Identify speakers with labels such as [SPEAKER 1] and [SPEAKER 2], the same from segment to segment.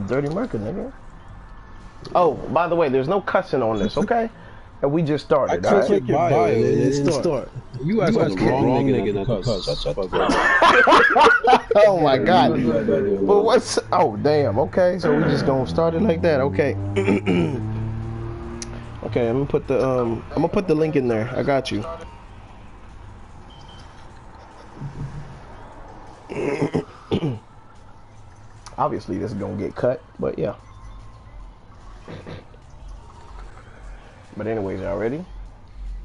[SPEAKER 1] Dirty Merker, nigga. Oh, by the way, there's no cussing on this, okay? And we just started,
[SPEAKER 2] I click your bio and it didn't start. You asked the wrong nigga not to cuss. Shut the fuck up.
[SPEAKER 1] Oh my god. But what's... Oh, damn, okay. So we just gonna start it like that, okay. Okay, I'm gonna put the link in there. I got you. Obviously, this is gonna get cut, but yeah. But anyways, y'all ready?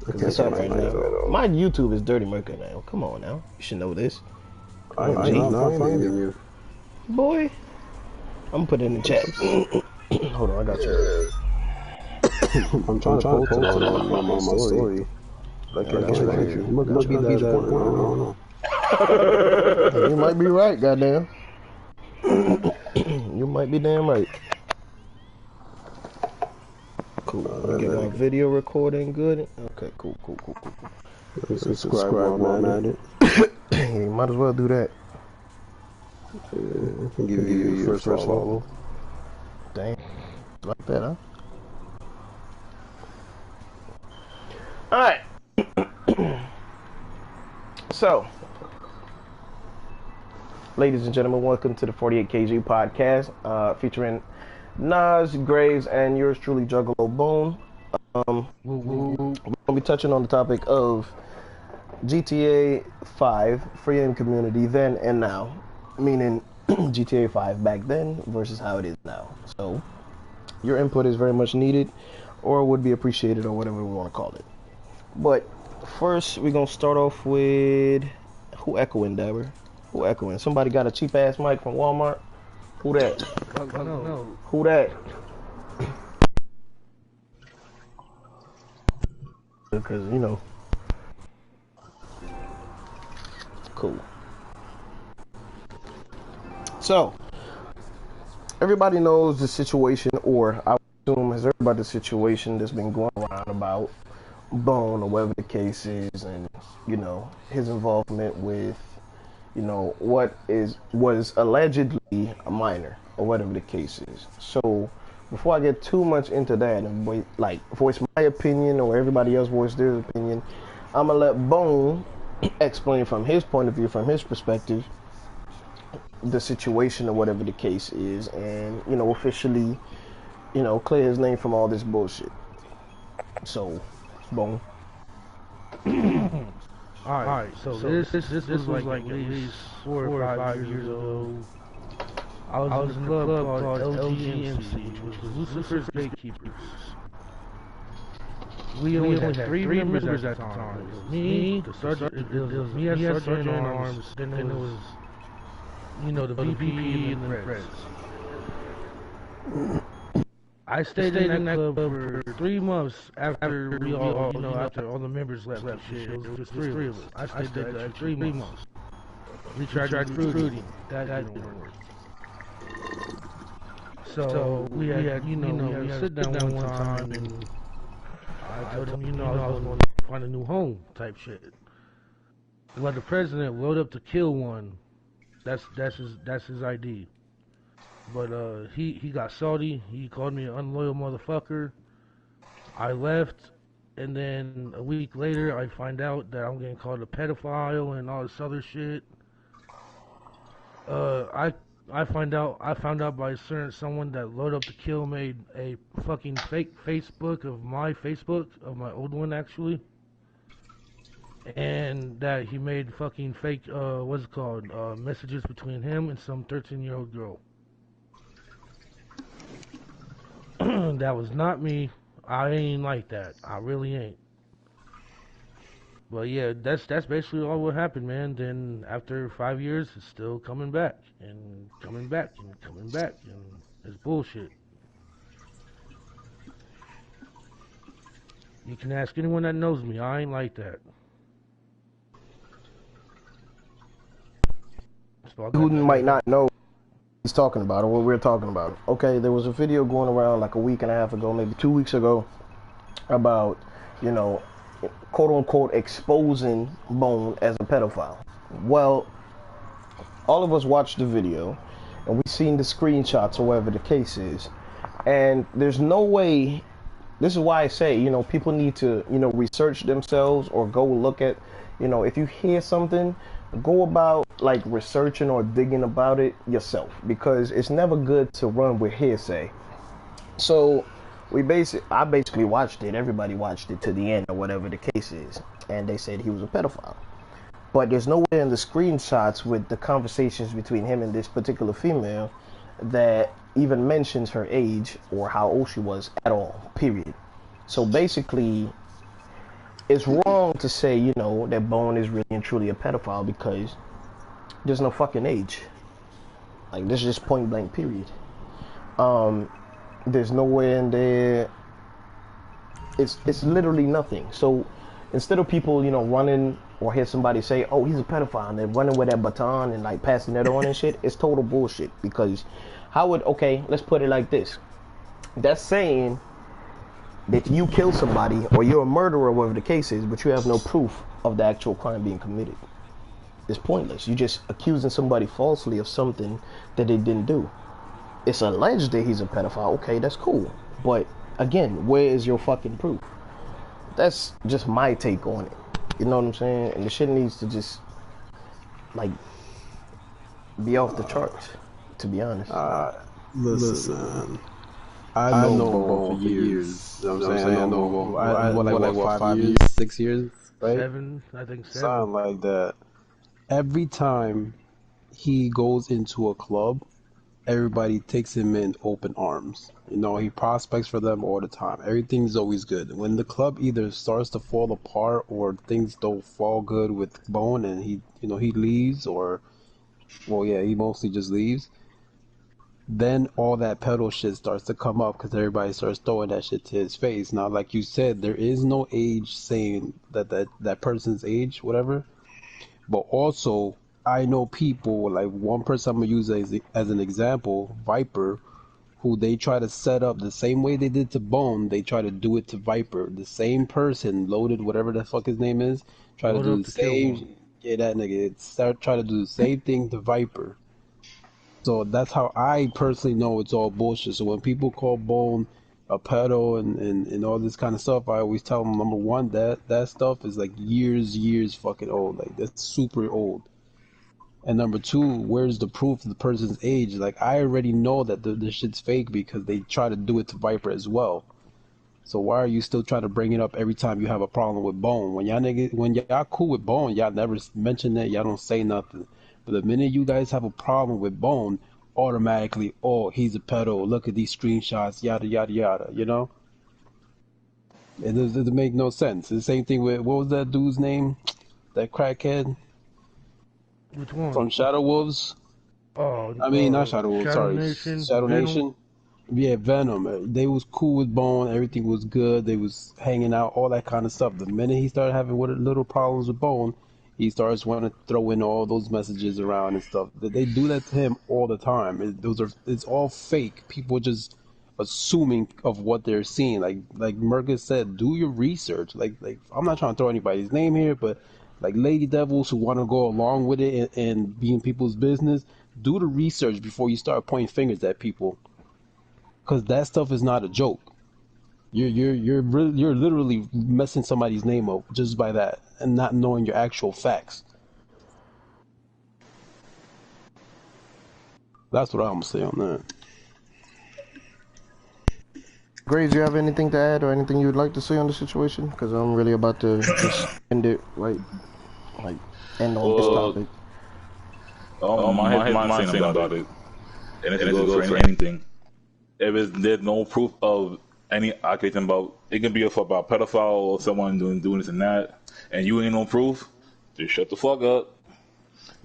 [SPEAKER 1] Right now. My YouTube is Dirty Merker now. Come on now, you should know this.
[SPEAKER 2] I'm not finding you.
[SPEAKER 1] Boy, I'm gonna put it in the chat. Hold on, I got you.
[SPEAKER 2] I'm trying to post it on my story. I can't get you. You must be that important.
[SPEAKER 1] You might be right, goddamn. You might be damn right. Cool. Get my video recording good. Okay, cool.
[SPEAKER 2] Subscribe while I'm at it.
[SPEAKER 1] You might as well do that.
[SPEAKER 2] Give you your first follow.
[SPEAKER 1] Dang. Like that, huh? Alright. So, ladies and gentlemen, welcome to the 48KG podcast, featuring Nas, Graves, and yours truly, Juggalo Bone. We're going to be touching on the topic of GTA 5, free game community then and now, meaning GTA 5 back then versus how it is now. So, your input is very much needed, or would be appreciated, or whatever we want to call it. But first, we're going to start off with... Who echoing, Dabber? Who echoing? Somebody got a cheap-ass mic from Walmart? Who that?
[SPEAKER 3] No.
[SPEAKER 1] Who that? Because, you know. Cool. So, everybody knows the situation, or I would assume has heard about the situation that's been going around about Bone, or whatever the case is, and, you know, his involvement with, you know, was allegedly a minor, or whatever the case is. So, before I get too much into that and voice my opinion, or everybody else voice their opinion, I'm gonna let Bone explain from his point of view, from his perspective, the situation, or whatever the case is, and, you know, officially, you know, clear his name from all this bullshit. So, Bone.
[SPEAKER 3] Alright, so this was like at least 4 or 5 years ago. I was in a club called lll-Mxxh-lll, which was Lucifer's Gatekeepers. We only had 3 members at the time. It was me, the sergeant, it was me as sergeant in arms, then it was, you know, the VP and the Preds. I stayed in that club for 3 months after we all, you know, after all the members left and shit. It was just 3 of us. I stayed there for 3 months. We tried recruiting. That didn't work. So we had, you know, we had to sit down one time and I told him, you know, I was going to find a new home type shit. Well, the president rode up to kill one. That's his ID. But he got salty. He called me an unloyal motherfucker. I left, and then a week later, I find out that I'm getting called a pedophile and all this other shit. I found out by someone that loaded up to kill made a fucking fake Facebook of my old one actually, and that he made fucking fake what's it called messages between him and some 13-year-old girl. That was not me. I ain't like that. I really ain't. But yeah, that's basically all what happened, man. Then after 5 years, it's still coming back and coming back and coming back, and it's bullshit. You can ask anyone that knows me. I ain't like that. So
[SPEAKER 1] Who might not know he's talking about, or what we're talking about. Okay, there was a video going around like a week and a half ago, maybe 2 weeks ago, about, you know, quote unquote exposing Bone as a pedophile. Well, all of us watched the video, and we've seen the screenshots or whatever the case is. And there's no way, this is why I say, people need to, research themselves or go look at, if you hear something, go about like researching or digging about it yourself, because it's never good to run with hearsay. So I basically watched it. Everybody watched it to the end or whatever the case is, and they said he was a pedophile. But there's nowhere in the screenshots with the conversations between him and this particular female that even mentions her age or how old she was at all, period. So basically, it's wrong to say, that Bone is really and truly a pedophile, because there's no fucking age. Like, this is just point blank, period. There's nowhere in there. It's literally nothing. So instead of people, running or hear somebody say, oh, he's a pedophile, and then running with that baton and like passing it on and shit, it's total bullshit. Because okay, let's put it like this. That's saying that you kill somebody or you're a murderer or whatever the case is, but you have no proof of the actual crime being committed. It's pointless. You're just accusing somebody falsely of something that they didn't do. It's alleged that he's a pedophile. Okay, that's cool. But again, where is your fucking proof? That's just my take on it. You know what I'm saying? And the shit needs to just, like, be off the charts, to be honest.
[SPEAKER 2] Listen, I know Bo for years. You know what I'm saying? I know Bo. What, 5 years? 6 years? Right?
[SPEAKER 3] 7, I think 7.
[SPEAKER 2] Something like that. Every time he goes into a club, everybody takes him in open arms. He prospects for them all the time. Everything's always good. When the club either starts to fall apart or things don't fall good with Bone and he leaves, or, he mostly just leaves, then all that pedo shit starts to come up because everybody starts throwing that shit to his face. Now, like you said, there is no age saying that person's age, whatever. But also, I know people, like one person I'm going to use as an example, Viper, who they try to set up the same way they did to Bone, they try to do it to Viper. The same person, Loaded, whatever the fuck his name is, try to do the same, that nigga, try to do the same thing to Viper. So that's how I personally know it's all bullshit. So when people call Bone a pedo and all this kind of stuff, I always tell them, number one, that stuff is like years fucking old. Like, that's super old. And number two, where's the proof of the person's age? Like, I already know that this shit's fake because they try to do it to Viper as well. So why are you still trying to bring it up every time you have a problem with Bone? When y'all cool with Bone, y'all never mention it, y'all don't say nothing. But the minute you guys have a problem with Bone, automatically, oh, he's a pedo, look at these screenshots, yada, yada, yada, It doesn't make no sense. The same thing with, what was that dude's name? That crackhead?
[SPEAKER 3] Which one?
[SPEAKER 2] From Shadow Wolves?
[SPEAKER 3] Oh,
[SPEAKER 2] I mean, not Shadow Wolves, sorry. Shadow
[SPEAKER 3] Venom.
[SPEAKER 2] Nation? Yeah, Venom. They was cool with Bone, everything was good, they was hanging out, all that kind of stuff. The minute he started having little problems with Bone, he starts wanting to throw in all those messages around and stuff. They do that to him all the time. It's all fake. People just assuming of what they're seeing. Like Mergus said, do your research. Like I'm not trying to throw anybody's name here, but like Lady Devils who want to go along with it and be in people's business, do the research before you start pointing fingers at people. Because that stuff is not a joke. You're literally messing somebody's name up just by that and not knowing your actual facts. That's what I'm gonna say on that.
[SPEAKER 1] Graves, you have anything to add or anything you'd like to say on the situation? Because I'm really about to just end it end on this topic.
[SPEAKER 4] My thing about it, and it goes for anything. If there's no proof of any accusation about, it can be about pedophile or someone doing this and that, and you ain't no proof, just shut the fuck up.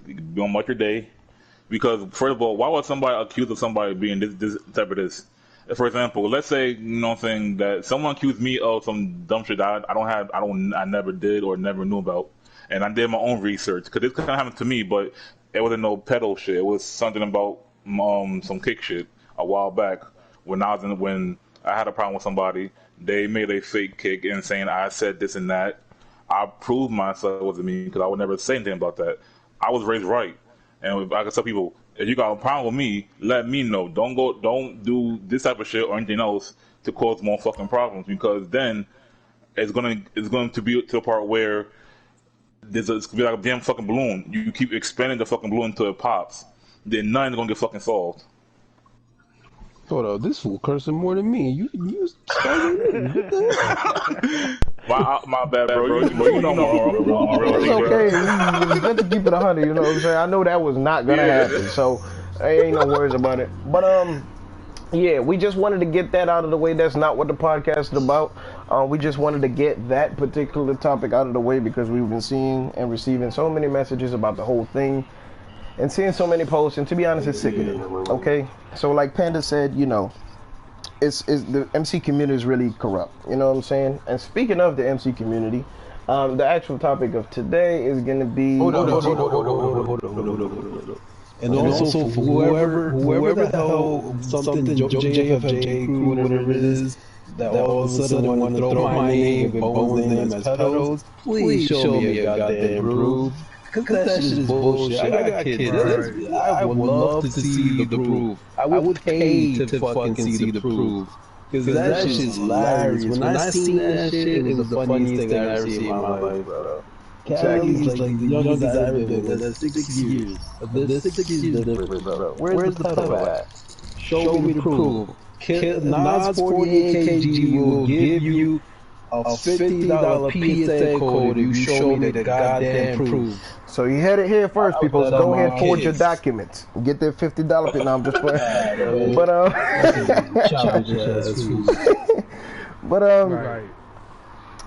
[SPEAKER 4] You can go on about your day. Because first of all, why would somebody accuse of somebody being this type of this? For example, let's say, that someone accused me of some dumb shit that I never did or never knew about, and I did my own research, because this kind of happened to me, but it wasn't no pedo shit. It was something about some kick shit a while back when I had a problem with somebody. They made a fake kick and saying I said this and that. I proved myself it wasn't me, because I would never say anything about that. I was raised right. And I can tell people, If you got a problem with me, let me know. Don't do this type of shit or anything else to cause more fucking problems, because then it's going to be to the part where it's gonna be like a damn fucking balloon. You keep expanding the fucking balloon until it pops. Then nothing's gonna get fucking solved.
[SPEAKER 2] Hold up, this fool cursing more than me. You started me.
[SPEAKER 4] My bad, bro. You know more.
[SPEAKER 1] It's okay. It's good to keep it 100. You know what I'm saying? I know that was not gonna happen, so ain't no worries about it. But yeah, we just wanted to get that out of the way. That's not what the podcast is about. We just wanted to get that particular topic out of the way because we've been seeing and receiving so many messages about the whole thing and seeing so many posts. And to be honest, it's sickening. Okay, so like Panda said, you know, it's the MC community is really corrupt. You know what I'm saying? And speaking of the MC community, the actual topic of today is going to be.
[SPEAKER 2] Hold on. And also for whoever the hell something JFJ crew, whatever it is, that all of a sudden want to throw my name and Bone's name as pedos, please show me a goddamn proof. Cause that shit is bullshit. I got kids. I would love to see the proof. I would pay to fucking see the proof. Cause that shit is hilarious. When I seen that shit, it was the funniest thing I ever seen in my life, bro. Callie's like the youngest I've ever been. That's 6 years. There's 6 years difference, bro. Where's the pedo at? Show me the proof. Nas 48 kg will give you a $50 PSA code if you show me the goddamn proof.
[SPEAKER 1] So you had it here first, people. Go ahead and forge your documents. Get that $50 pin. I'm just playing. But
[SPEAKER 3] Right.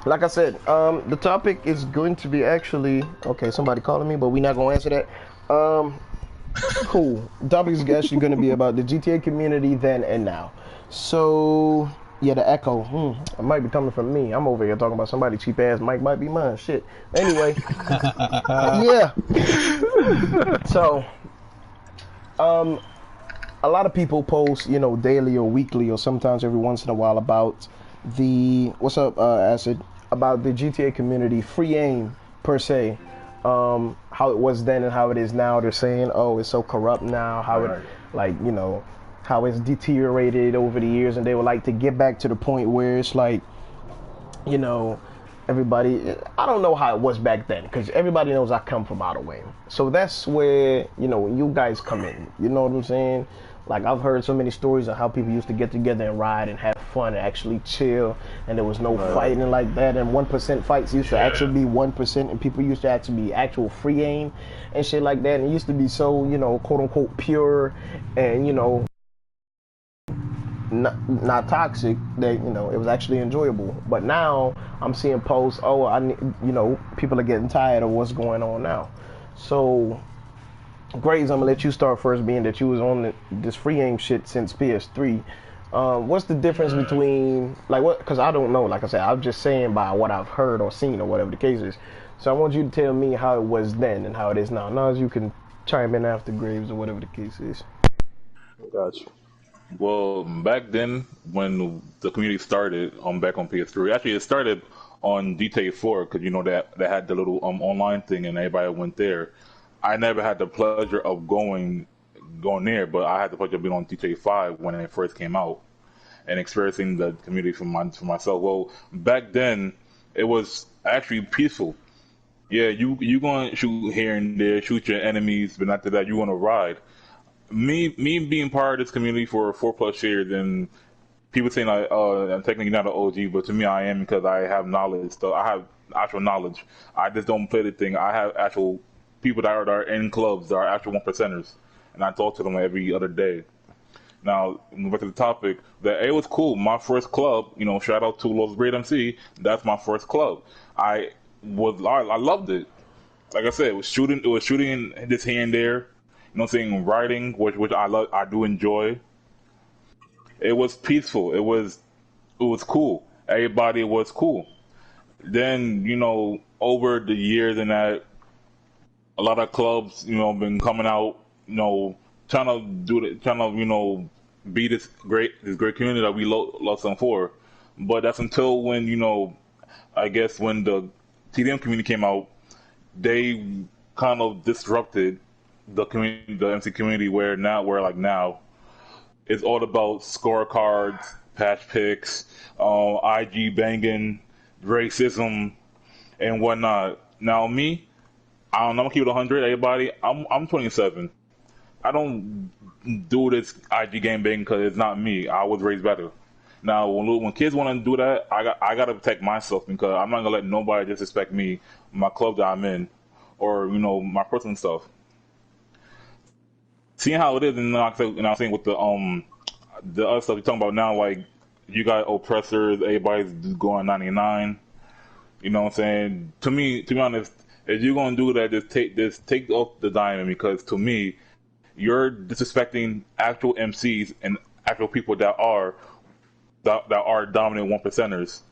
[SPEAKER 1] like I said, the topic is going to be actually okay. Somebody calling me, but we're not gonna answer that. Cool. The topic is actually going to be about the GTA community then and now. So yeah, the echo. It might be coming from me. I'm over here talking about somebody cheap ass mic. Might be mine. Shit. Anyway, yeah. So, a lot of people post, you know, daily or weekly or sometimes every once in a while about the what's up, Acid, about the GTA community, free aim per se. How it was then and how it is now. They're saying, oh, it's so corrupt now. How it, like, you know, how it's deteriorated over the years, and they would like to get back to the point where it's like, you know, everybody. I don't know how it was back then because everybody knows I come from outer way. So that's where, you know, you guys come in. You know what I'm saying? Like, I've heard so many stories of how people used to get together and ride and have fun and actually chill, and there was no fighting like that, and 1% fights used to actually be 1%, and people used to actually be actual free aim and shit like that, and it used to be so, you know, quote unquote pure and, you know, not toxic, that, you know, it was actually enjoyable. But now I'm seeing posts, oh, you know, people are getting tired of what's going on now. So Graves, I'm gonna let you start first, being that you was on this free aim shit since PS3. What's the difference between, like, what? Because I don't know. Like I said, I'm just saying by what I've heard or seen or whatever the case is. So I want you to tell me how it was then and how it is now. Now, as you can chime in after Graves or whatever the case is.
[SPEAKER 2] Gotcha.
[SPEAKER 4] Well, back then when the community started, back on PS3, actually it started on GTA 4 because, you know, that had the little online thing and everybody went there. I never had the pleasure of going there, but I had the pleasure of being on GTA 5 when it first came out and experiencing the community for myself. Well, back then it was actually peaceful. Yeah, you going to shoot here and there, shoot your enemies, but after that you want to ride. Me being part of this community for 4+ years, and people saying I'm technically not an OG, but to me I am because I have knowledge. So I have actual knowledge. I just don't play the thing. I have actual people that are in clubs that are actual 1%ers, and I talk to them every other day. Now, back to the topic, it was cool. My first club, you know, shout out to Los Great MC. That's my first club. I loved it. Like I said, it was shooting this here and there. You know what I'm saying? Writing, which I do enjoy. It was peaceful. It was cool. Everybody was cool. Then, you know, over the years and that, a lot of clubs, you know, been coming out, you know, trying to, you know, be this great community that we love them for. But that's until when, you know, I guess when the TDM community came out, they kind of disrupted the community, the MC community, where now it's all about scorecards, patch picks, IG banging, racism, and whatnot. Now me, I'm gonna keep it 100. Everybody, I'm 27. I don't do this IG game banging because it's not me. I was raised better. Now, when kids want to do that, I gotta protect myself because I'm not gonna let nobody disrespect me, my club that I'm in, or my personal stuff. Seeing how it is, and I'm saying with the other stuff you're talking about now, like you got oppressors, everybody's going 99. You know what I'm saying? To be honest, if you're gonna do that, just take off the diamond because to me, you're disrespecting actual MCs and actual people that are dominant one percenters.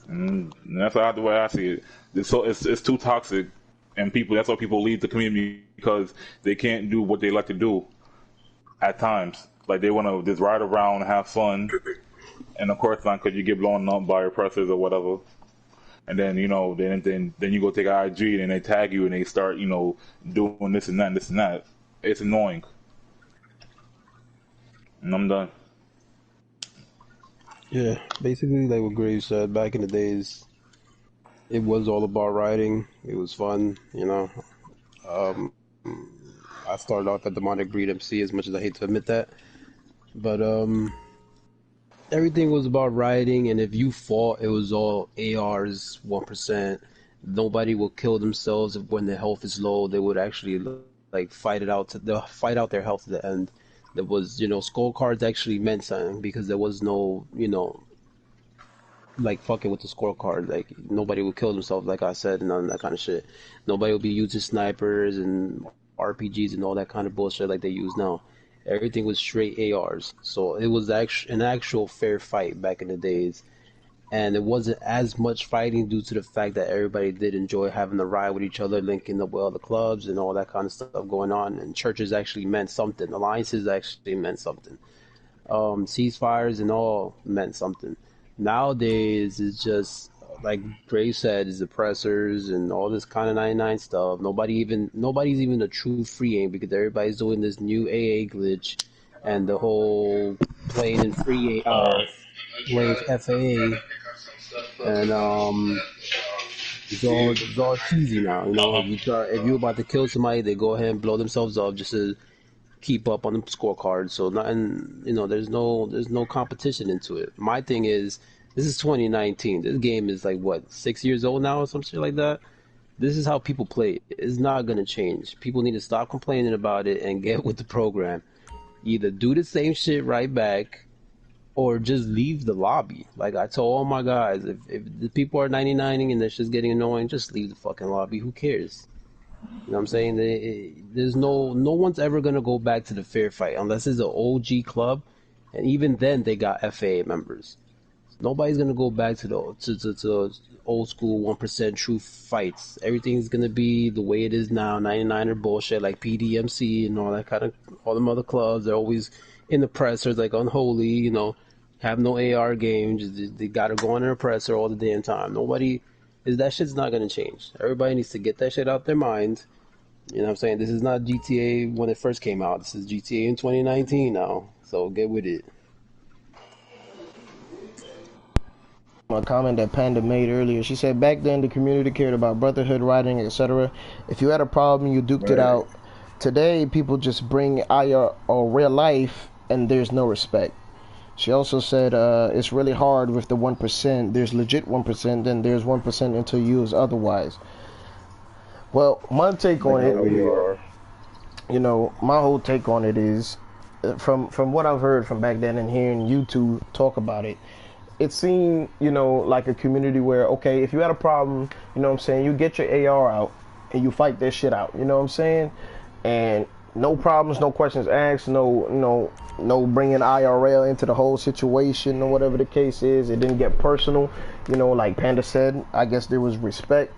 [SPEAKER 4] And that's the way I see it. It's too toxic, and that's why people leave the community because they can't do what they like to do at times. Like they want to just ride around and have fun, and of course not because you get blown up by oppressors or whatever. And then then you go take IG and they tag you and they start doing this and that and this and that. It's annoying. And I'm done.
[SPEAKER 2] Yeah, basically like what Graves said, back in the days, it was all about riding. It was fun, I started off at Demonic Breed MC, as much as I hate to admit that. But everything was about riding, and if you fought, it was all ARs, 1%. Nobody will kill themselves when their health is low. They would actually like fight out their health to the end. There was, scorecards actually meant something because there was no, like fucking with the scorecard. Like nobody would kill themselves, like I said, and none of that kind of shit. Nobody would be using snipers and RPGs and all that kind of bullshit like they use now. Everything was straight ARs. So it was an actual fair fight back in the days. And it wasn't as much fighting due to the fact that everybody did enjoy having a ride with each other, linking up with other clubs and all that kind of stuff going on. And churches actually meant something. Alliances actually meant something. Ceasefires and all meant something. Nowadays, it's just, like Gray said, is oppressors and all this kind of 99 stuff. Nobody's even a true free aim because everybody's doing this new AA glitch and the whole playing in free playing FAA. And it's all cheesy now. If you're about to kill somebody, they go ahead and blow themselves up just to keep up on the scorecard. So nothing, there's no competition into it. My thing is, this is 2019. This game is like what, 6 years old now or some shit like that. This is how people play. It's not gonna change. People need to stop complaining about it and get with the program. Either do the same shit right back, or just leave the lobby. Like I told all my guys, if the people are 99ing and that's just getting annoying, just leave the fucking lobby. Who cares? You know what I'm saying? There's no one's ever gonna go back to the fair fight unless it's an OG club, and even then they got FAA members. Nobody's gonna go back to the old school 1% true fights. Everything's gonna be the way it is now. 99er bullshit like PDMC and all that kind of all them other clubs. They're always in the pressers like unholy. Have no AR game. Just they gotta go on an oppressor all the damn time. That shit's not gonna change. Everybody needs to get that shit out their mind. You know what I'm saying? This is not GTA when it first came out. This is GTA in 2019 now. So get with it.
[SPEAKER 1] A comment that Panda made earlier. She said back then the community cared about brotherhood, riding, etc. If you had a problem, you duked it out. Today, people just bring IR or real life, and there's no respect. She also said it's really hard with the 1%. There's legit 1%, then there's 1% until used otherwise. Well, my take on it, my whole take on it is, from what I've heard from back then and hearing you two talk about it, it seemed, like a community where, okay, if you had a problem, you get your AR out and you fight that shit out, and no problems, no questions asked, no bringing IRL into the whole situation or whatever the case is. It didn't get personal, like Panda said. I guess there was respect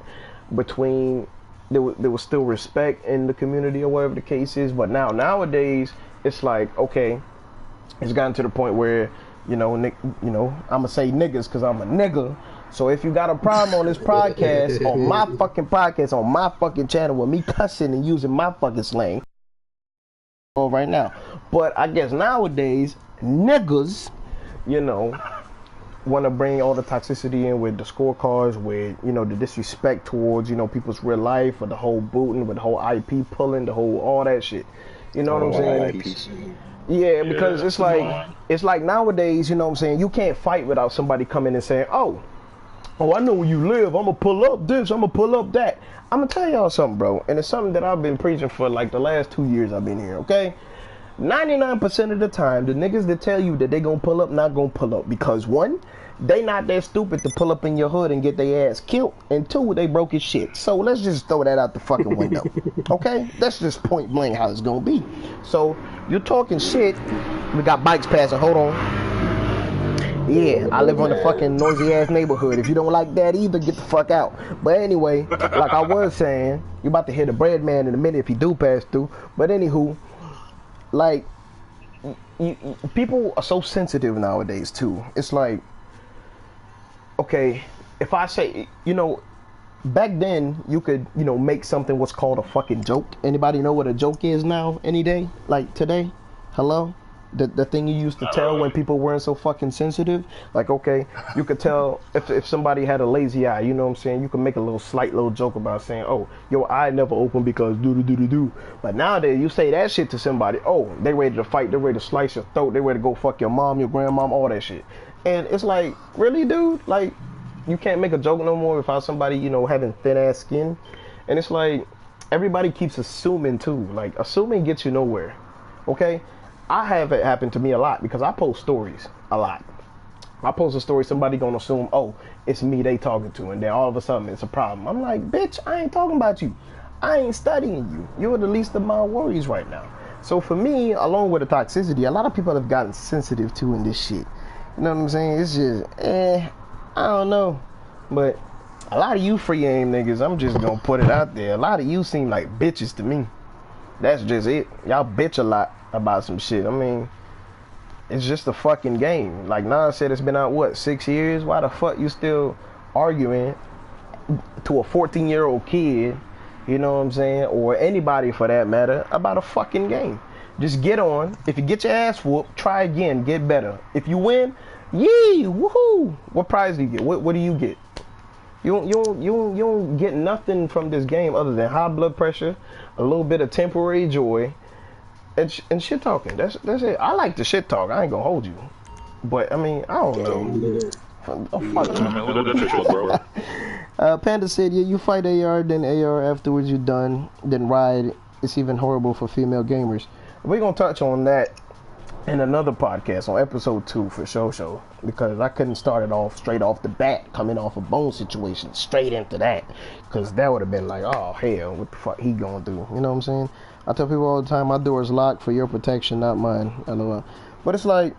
[SPEAKER 1] between, there was still respect in the community or whatever the case is. But nowadays, it's like, okay, it's gotten to the point where, I'm gonna say niggas because I'm a nigga, So if you got a problem on this podcast, on my fucking podcast, on my fucking channel with me cussing and using my fucking slang, right now. But I guess nowadays, niggas, you know, want to bring all the toxicity in with the scorecards, with, you know, the disrespect towards, you know, people's real life, with the whole booting, with the whole IP pulling, the whole, all that shit. You know what I'm saying? Yeah, because it's like nowadays, you know what I'm saying, you can't fight without somebody coming and saying, oh, I know where you live, I'm gonna pull up this, I'm gonna pull up that. I'm gonna tell y'all something, bro, and it's something that I've been preaching for like the last 2 years I've been here, okay? 99% of the time, the niggas that tell you that they gonna pull up, not gonna pull up, because one, they not that stupid to pull up in your hood and get their ass killed, and two, they broke his shit. So let's just throw that out the fucking window, okay? That's just point blank how it's gonna be. So you're talking shit. We got bikes passing. Hold on. Yeah, I live in a fucking noisy ass neighborhood. If you don't like that either, get the fuck out. But anyway, like I was saying, you about to hear the bread man in a minute if he do pass through. But anywho, like, people are so sensitive nowadays too. It's like, okay, if I say, you know, back then you could, you know, make something what's called a fucking joke. Anybody know what a joke is now? Any day? Like today? Hello? The thing you used to tell when people weren't so fucking sensitive. Like, okay, you could tell if somebody had a lazy eye, you know what I'm saying? You could make a little slight little joke about saying, oh, your eye never opened because do. But nowadays, you say that shit to somebody, oh, they ready to fight, they ready to slice your throat, they ready to go fuck your mom, your grandmom, all that shit. And it's like, really, dude? Like, you can't make a joke no more without somebody, you know, having thin ass skin. And it's like, everybody keeps assuming too. Like, assuming gets you nowhere, okay? I have it happen to me a lot because I post stories a lot. I post a story, somebody gonna assume, oh, it's me they talking to, and then all of a sudden it's a problem. I'm like, bitch, I ain't talking about you. I ain't studying you. You're the least of my worries right now. So for me, along with the toxicity, a lot of people have gotten sensitive too in this shit. You know what I'm saying? It's just, I don't know. But a lot of you free aim niggas, I'm just gonna put it out there. A lot of you seem like bitches to me. That's just it. Y'all bitch a lot about some shit. I mean, it's just a fucking game. Like Nas said, it's been out, what, 6 years? Why the fuck you still arguing to a 14-year-old kid, you know what I'm saying, or anybody for that matter, about a fucking game? Just get on. If you get your ass whooped, try again, get better. If you win, yee, woohoo! What prize do you get? What do you get? You don't get nothing from this game other than high blood pressure, a little bit of temporary joy, and shit talking. That's it. I like the shit talk. I ain't gonna hold you, but I mean, I don't know. Oh, fuck. Panda said, yeah, you fight AR, then AR afterwards you're done, then ride. It's even horrible for female gamers. We're gonna touch on that in another podcast on episode 2 for show, because I couldn't start it off straight off the bat, coming off a bone situation straight into that, because that would have been like, oh hell, what the fuck he gonna do? You know what I'm saying? I tell people all the time, my door is locked for your protection, not mine. LOL. But it's like,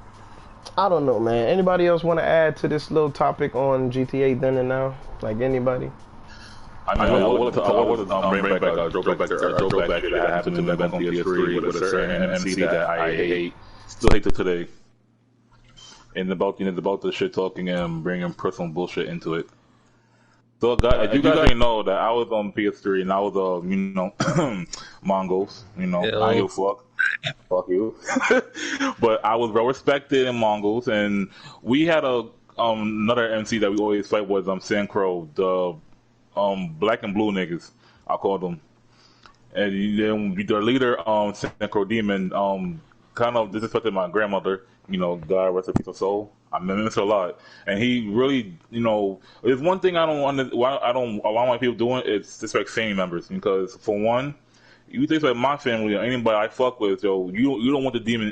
[SPEAKER 1] I don't know, man. Anybody else want to add to this little topic on GTA then and now? Like anybody?
[SPEAKER 4] I mean, I wanted to bring back a throwback that happened to me back on PS3 with a certain MC that I hate, still hate to today. And about the shit talking and bringing personal bullshit into it. So, guys, you guys didn't know that I was on PS3 and I was, you know, Mongols. You know, I ain't give a fuck. Fuck you. But I was well respected in Mongols, and we had another MC that we always fight with, Sandcrow, the black and blue niggas, I called them. And then their leader, Sandcrow Demon, kind of disrespected my grandmother. You know, God rest her peace of soul. I miss her a lot, and he really, you know, there's one thing I don't want my people doing is disrespect family members, because for one, you disrespect my family or anybody I fuck with, yo, you don't want the demon,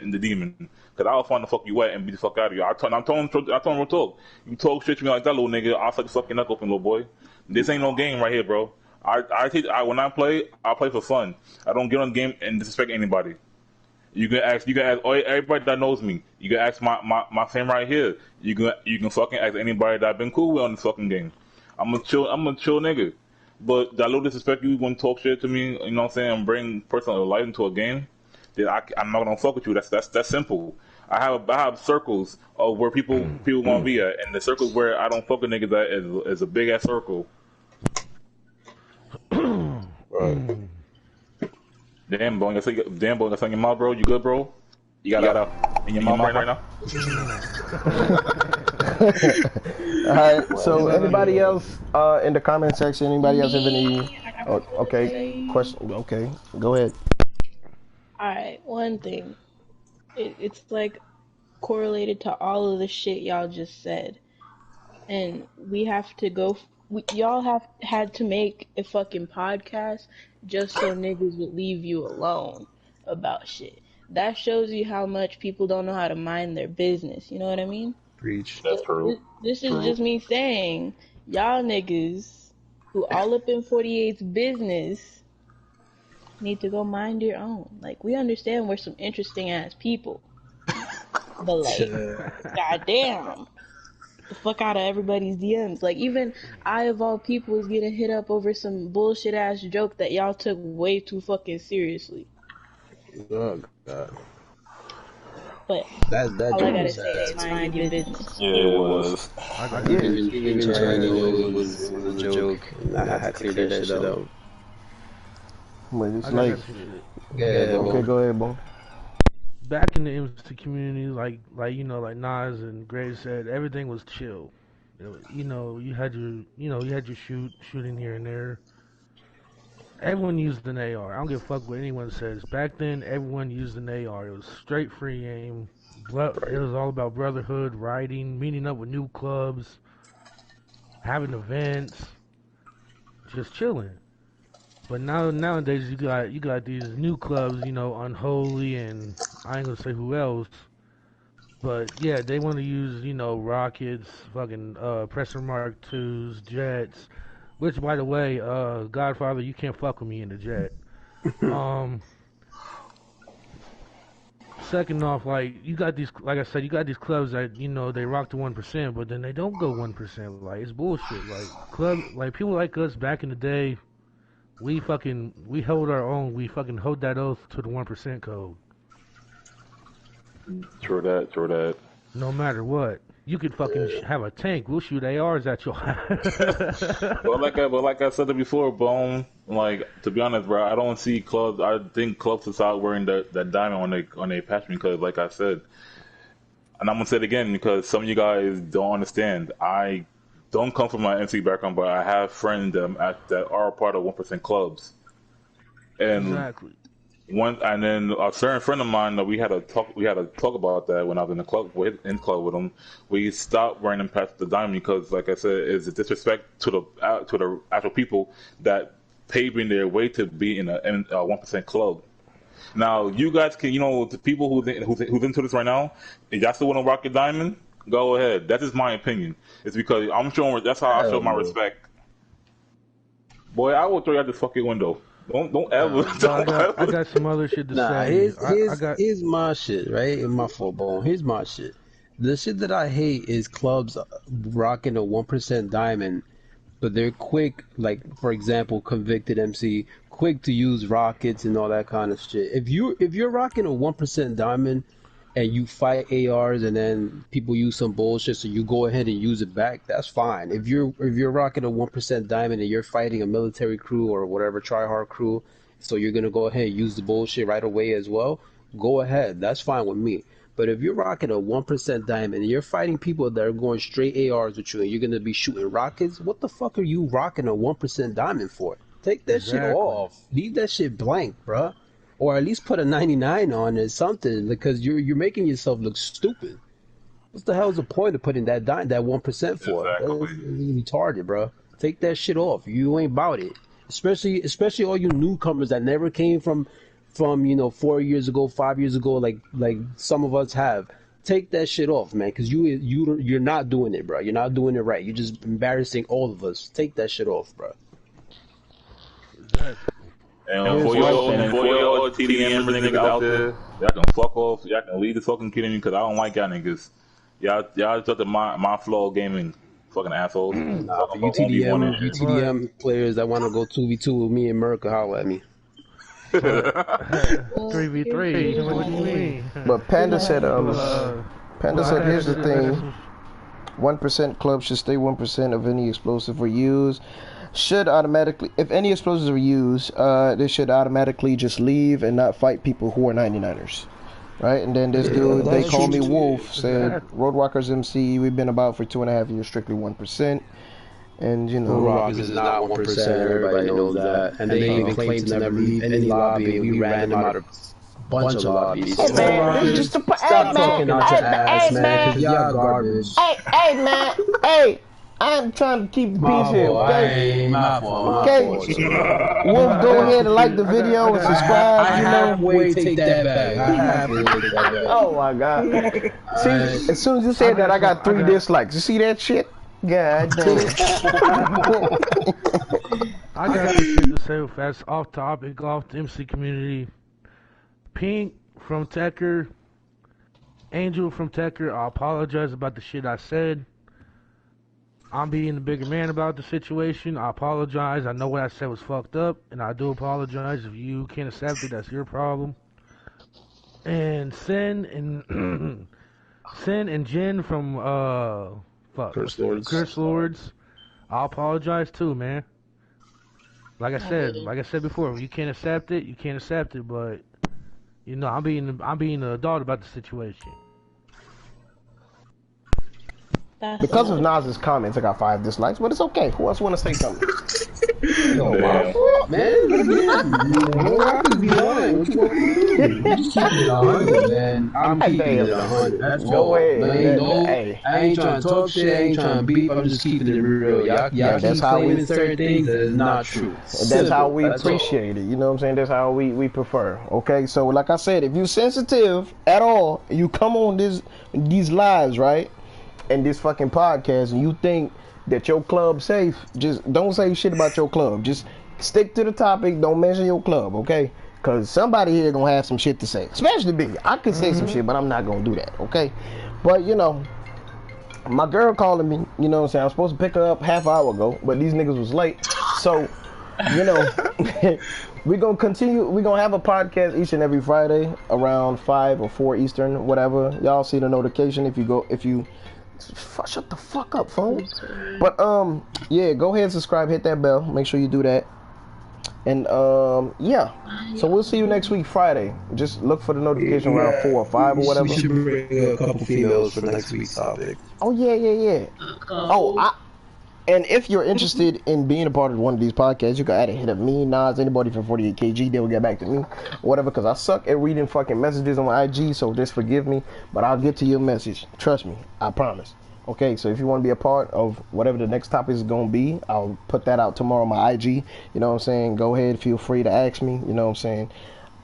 [SPEAKER 4] because I'll find the fuck you at and beat the fuck out of you. I'm telling real talk. You talk shit to me like that, little nigga, I'll suck your fucking knuckle open, little boy. This ain't no game right here, bro. When I play for fun. I don't get on the game and disrespect anybody. You can ask everybody that knows me. You can ask my fam right here. You can fucking ask anybody that I've been cool with on this fucking game. I'm a chill nigga. But that little disrespect, you want to talk shit to me, you know what I'm saying, and bring personal life into a game, then I'm not gonna fuck with you. That's simple. I have circles of where people want to be at, and the circles where I don't fuck with niggas at is a big ass circle.
[SPEAKER 2] Right.
[SPEAKER 4] Damn, bro, that's in your mouth, bro. You good, bro? You got a in your mouth right now.
[SPEAKER 1] All right. So anybody else in the comment section? Anybody else have any? Oh, okay. Question. Okay. Go ahead.
[SPEAKER 5] Alright, one thing. It's like correlated to all of the shit y'all just said. And we have to go. Y'all have had to make a fucking podcast just so niggas would leave you alone about shit. That shows you how much people don't know how to mind their business. You know what I mean?
[SPEAKER 2] Preach.
[SPEAKER 4] That's true.
[SPEAKER 5] This is just me saying, y'all niggas who all up in 48's business need to go mind your own. Like, we understand we're some interesting ass people, but like, goddamn, the fuck out of everybody's DMs. Like, even I of all people is getting hit up over some bullshit ass joke that y'all took way too fucking seriously.
[SPEAKER 2] Oh God.
[SPEAKER 5] But
[SPEAKER 2] That
[SPEAKER 5] all I gotta
[SPEAKER 2] was
[SPEAKER 5] say is mind your business.
[SPEAKER 4] Yeah, it was.
[SPEAKER 2] even China knew it was a joke. I had to clear that shit out.
[SPEAKER 1] But it's like,
[SPEAKER 2] Yeah,
[SPEAKER 1] okay, go ahead, Bo.
[SPEAKER 3] Back in the MC community, like like Nas and Gray said, everything was chill. You had your shooting here and there. Everyone used an AR. I don't give a fuck what anyone says. Back then, everyone used an AR. It was straight free aim. It was all about brotherhood, riding, meeting up with new clubs, having events, just chilling. But nowadays you got these new clubs, Unholy and I ain't gonna say who else. But yeah, they want to use rockets, fucking Pressure Mark IIs, jets. Which, by the way, Godfather, you can't fuck with me in the jet. Second off, like I said, you got these clubs that they rock the 1%, but then they don't go 1%. Like, it's bullshit. Like people like us back in the day, we hold our own. We fucking hold that oath to the 1% code.
[SPEAKER 4] True that.
[SPEAKER 3] No matter what. You could fucking have a tank. We'll shoot ARs at your ass.
[SPEAKER 4] But like I said before, Bone. Like, to be honest, bro, I don't see clubs. I think clubs is out wearing that diamond on their patch because, like I said, and I'm gonna say it again because some of you guys don't understand. I don't come from my MC background, but I have friends that are part of 1% clubs, and
[SPEAKER 3] exactly.
[SPEAKER 4] And then a certain friend of mine that we had to talk about that when I was in the club with him. We stopped wearing them past the diamond because, like I said, it's a disrespect to the actual people that paving their way to be in a 1% club. Now, you guys can, the people who's into this right now, if y'all still want to rock your diamond, go ahead. That is my opinion. It's because I'm showing. That's how I show my respect. Boy, I will throw you out this fucking window. Don't ever.
[SPEAKER 3] I got some other shit to say.
[SPEAKER 2] Here's my shit, right? In my football. Here's my shit. The shit that I hate is clubs rocking a 1% diamond, but they're quick, like, for example, Convicted MC, quick to use rockets and all that kind of shit. If you're rocking a 1% diamond and you fight ARs and then people use some bullshit, so you go ahead and use it back, that's fine. If you're rocking a 1% diamond and you're fighting a military crew or whatever try-hard crew, so you're gonna go ahead and use the bullshit right away as well, go ahead. That's fine with me. But if you're rocking a 1% diamond and you're fighting people that are going straight ARs with you and you're gonna be shooting rockets, what the fuck are you rocking a 1% diamond for? Take that shit off. Leave that shit blank, bruh. Or at least put a 99 on it, something, because you're making yourself look stupid. What the hell is the point of putting that 1% for?
[SPEAKER 4] Exactly.
[SPEAKER 2] That's retarded, bro. Take that shit off. You ain't about it. Especially all you newcomers that never came from 4 years ago, 5 years ago, like some of us have. Take that shit off, man, because you're not doing it, bro. You're not doing it right. You're just embarrassing all of us. Take that shit off, bro.
[SPEAKER 4] And for your TDM niggas out there, y'all can fuck off. Y'all can leave the fucking kidding me because I don't like y'all niggas. Y'all just my flow of gaming, fucking assholes.
[SPEAKER 2] Nah, for UTDM players that want to go 2v2 with me and Merca, holla at me.
[SPEAKER 3] 3v3. What do you mean?
[SPEAKER 1] But Panda said, here's the thing. 1% club should stay 1% of any explosive were used. Should automatically, if any explosives are used, they should automatically just leave and not fight people who are 99ers. Right? And then this dude, they call me Wolf, said, Roadwalkers MC, we've been about for 2.5 years, strictly 1%. And, you know,
[SPEAKER 2] Roadwalkers is not 1%, everybody knows that. And they even claim to never leave any lobby, and we ran them out of a bunch of lobbies.
[SPEAKER 1] Hey, man, this just
[SPEAKER 2] Stop talking out your ass, man, because y'all garbage.
[SPEAKER 1] Hey, man, hey. I'm trying to keep the peace here, okay? Okay, Wolf, go ahead and like the video and subscribe.
[SPEAKER 2] I halfway take that back. I halfway take that back.
[SPEAKER 1] Oh my God! See, as soon as you said that, I got 3 dislikes. You see that shit? God damn.
[SPEAKER 3] I got this shit to say fast, off topic, off the MC community. Pink from Tecker, Angel from Tecker, I apologize about the shit I said. I'm being the bigger man about the situation. I apologize. I know what I said was fucked up, and I do apologize. If you can't accept it, that's your problem. And Sin and Jen from Curse Lords. I apologize too, man. Like I said before, if you can't accept it, you can't accept it. But you know, I'm being an adult about the situation.
[SPEAKER 1] Because of Nas's comments, I got 5 dislikes, but it's okay. Who else want to say something?
[SPEAKER 2] Yo, man, I could be lying. What you want to do? Just keep it 100, man. I'm keeping it 100. That's all. I ain't trying to talk shit. I ain't trying to beef. I'm just keeping it real. Y'all keep claiming certain things that is not true.
[SPEAKER 1] That's how we appreciate it. You know what I'm saying? That's how we prefer. Okay, so like I said, if you're sensitive at all, you come on these lives, right? And this fucking podcast, and you think that your club safe, just don't say shit about your club. Just stick to the topic. Don't mention your club, okay? Because somebody here gonna have some shit to say, especially me. I could say some shit, but I'm not gonna do that, okay? But you know, my girl calling me, you know what I'm saying? I was supposed to pick her up half an hour ago, but these niggas was late. So, you know, we're gonna continue. We're gonna have a podcast each and every Friday around 5 or 4 Eastern, whatever. Y'all see the notification if you shut the fuck up, phone. But yeah, go ahead and subscribe, hit that bell, make sure you do that. And yeah, so we'll see you next week Friday. Just look for the notification around 4 or 5 or whatever.
[SPEAKER 2] We should bring a couple females for next week's topic.
[SPEAKER 1] Oh yeah. And if you're interested in being a part of one of these podcasts, you can add a hit of me, Nas, anybody from 48kg. They will get back to me, whatever, because I suck at reading fucking messages on my IG, so just forgive me, but I'll get to your message. Trust me, I promise. Okay, so if you want to be a part of whatever the next topic is going to be, I'll put that out tomorrow on my IG. You know what I'm saying? Go ahead, feel free to ask me. You know what I'm saying?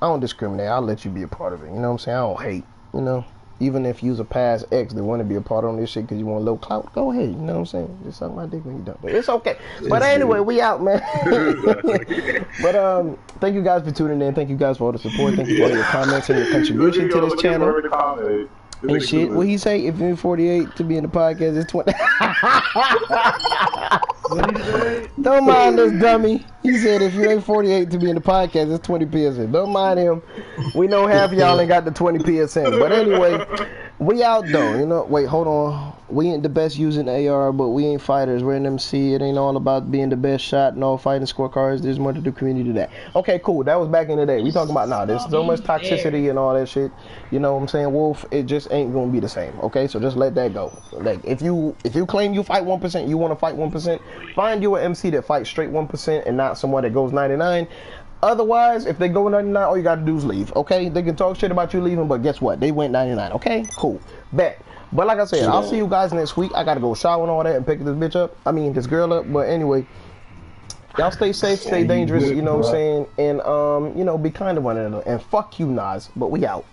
[SPEAKER 1] I don't discriminate. I'll let you be a part of it. You know what I'm saying? I don't hate, you know? Even if you's a past ex that want to be a part of this shit because you want a little clout, go ahead. You know what I'm saying? Just suck my dick when you're done. But it's okay. But anyway, we out, man. But thank you guys for tuning in. Thank you guys for all the support. Thank you for all your comments and your contribution to this channel. And shit, what he say? If you're 48 to be in the podcast, it's 20.
[SPEAKER 3] What he say?
[SPEAKER 1] Don't mind this dummy. He said if you ain't 48 to be in the podcast, it's 20 PSN. Don't mind him. We know half of y'all ain't got the 20 PSN. But anyway, we out though. You know, wait, hold on. We ain't the best using AR, but we ain't fighters. We're an MC. It ain't all about being the best shot and all fighting scorecards. There's more to the community than that. Okay, cool. That was back in the day. We talking about now. There's so much toxicity and all that shit. You know what I'm saying, Wolf? It just ain't gonna be the same. Okay, so just let that go. Like if you claim you fight 1%, you want to fight 1%, find you an MC that fights straight 1% and not someone that goes 99. Otherwise, if they go 99, all you gotta do is leave. Okay, they can talk shit about you leaving, but guess what? They went 99. Okay, cool. Bet. But like I said, I'll see you guys next week. I gotta go shower and all that and pick this bitch up. I mean, this girl up. But anyway, y'all stay safe, stay dangerous. You know what I'm saying? And you know, be kind to one another. And fuck you, Nas. But we out.